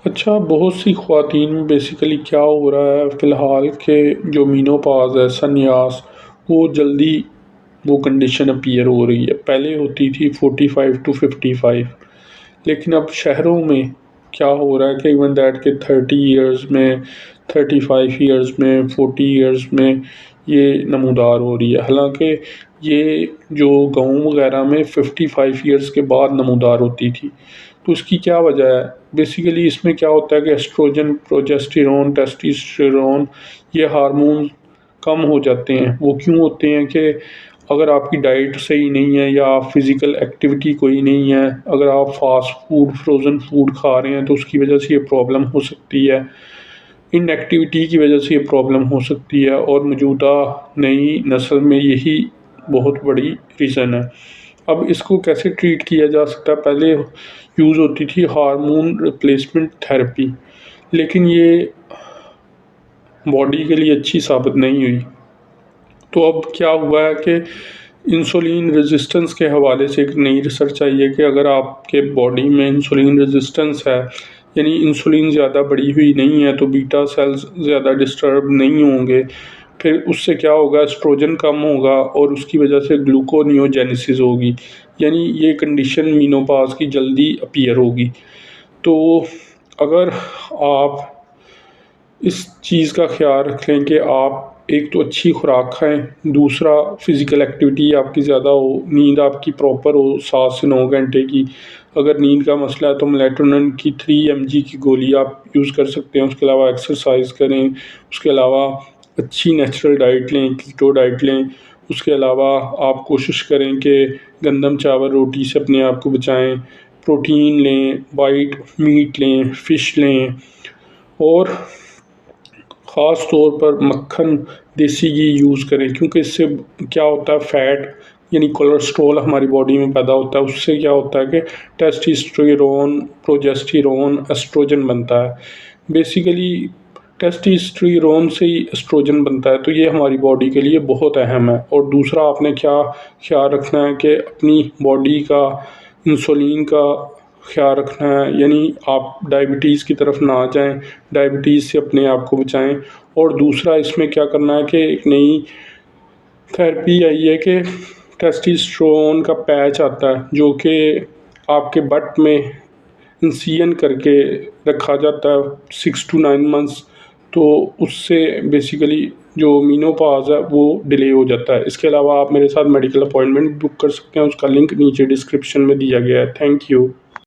اچھا، بہت سی خواتین میں بیسیکلی کیا ہو رہا ہے فی الحال کہ جو مینوپاز ہے، سنیاس، وہ جلدی وہ کنڈیشن اپیئر ہو رہی ہے۔ پہلے ہوتی تھی 45 to 55، لیکن اب شہروں میں کیا ہو رہا ہے کہ ایون دیٹ کہ 30 ایئرز میں، 35 ایئرز میں، 40 ایئرز میں یہ نمودار ہو رہی ہے، حالانکہ یہ جو گاؤں وغیرہ میں 55 ایئرز کے بعد نمودار ہوتی تھی۔ تو اس کی کیا وجہ ہے؟ بیسیکلی اس میں کیا ہوتا ہے کہ ایسٹروجن، پروجسٹیرون، ٹیسٹوسٹیرون، یہ ہارمون کم ہو جاتے ہیں۔ وہ کیوں ہوتے ہیں کہ اگر آپ کی ڈائٹ صحیح نہیں ہے یا آپ فزیکل ایکٹیویٹی کوئی نہیں ہے، اگر آپ فاسٹ فوڈ، فروزن فوڈ کھا رہے ہیں تو اس کی وجہ سے یہ پرابلم ہو سکتی ہے۔ ان ایکٹیویٹی کی وجہ سے یہ پرابلم ہو سکتی ہے، اور موجودہ نئی نسل میں یہی بہت بڑی ریزن ہے۔ اب اس کو کیسے ٹریٹ کیا جا سکتا ہے؟ پہلے یوز ہوتی تھی ہارمون ریپلیسمنٹ تھیراپی، لیکن یہ باڈی کے لیے اچھی ثابت نہیں ہوئی۔ تو اب کیا ہوا ہے کہ انسولین ریزسٹنس کے حوالے سے ایک نئی ریسرچ آئی ہے کہ اگر آپ کے باڈی میں انسولین ریزسٹنس ہے، یعنی انسولین زیادہ بڑھی ہوئی نہیں ہے، تو بیٹا سیلز زیادہ ڈسٹرب نہیں ہوں گے، پھر اس سے کیا ہوگا، ایسٹروجن کم ہوگا اور اس کی وجہ سے گلوکونیوجینیسس ہوگی، یعنی یہ کنڈیشن مینوپاز کی جلدی اپیئر ہوگی۔ تو اگر آپ اس چیز کا خیال رکھ لیں کہ آپ ایک تو اچھی خوراک کھائیں، دوسرا فزیکل ایکٹیویٹی آپ کی زیادہ ہو، نیند آپ کی پراپر ہو 7 سے 9 گھنٹے کی۔ اگر نیند کا مسئلہ ہے تو میلاٹونن کی 3 mg کی گولی آپ یوز کر سکتے ہیں۔ اس کے علاوہ ایکسرسائز کریں، اس کے علاوہ اچھی نیچرل ڈائٹ لیں، کیٹو ڈائٹ لیں۔ اس کے علاوہ آپ کوشش کریں کہ گندم چاول روٹی سے اپنے آپ کو بچائیں، پروٹین لیں، وائٹ میٹ لیں، فش لیں، اور خاص طور پر مکھن، دیسی گھی یوز کریں، کیونکہ اس سے کیا ہوتا ہے، فیٹ یعنی کولیسٹرول ہماری باڈی میں پیدا ہوتا ہے۔ اس سے کیا ہوتا ہے کہ ٹیسٹوسٹیرون، پروجسٹیرون، ایسٹروجن بنتا ہے۔ بیسیکلی ٹیسٹوسٹیرون سے ہی ایسٹروجن بنتا ہے، تو یہ ہماری باڈی کے لیے بہت اہم ہے۔ اور دوسرا آپ نے کیا خیال رکھنا ہے کہ اپنی باڈی کا انسولین کا خیال رکھنا ہے، یعنی آپ ڈائبٹیز کی طرف نہ جائیں، ڈائبٹیز سے اپنے آپ کو بچائیں۔ اور دوسرا اس میں کیا کرنا ہے کہ ایک نئی تھیراپی آئی ہے کہ ٹیسٹوسٹیرون کا پیچ آتا ہے، جو کہ آپ کے بٹ میں انسیژن کر کے رکھا جاتا ہے 6 to 9 months، تو اس سے بیسیکلی جو مینوپاز ہے وہ ڈیلے ہو جاتا ہے۔ اس کے علاوہ آپ میرے ساتھ میڈیکل اپوائنٹمنٹ بک کر سکتے ہیں، اس کا لنک نیچے ڈسکرپشن میں دیا گیا ہے۔ Thank you.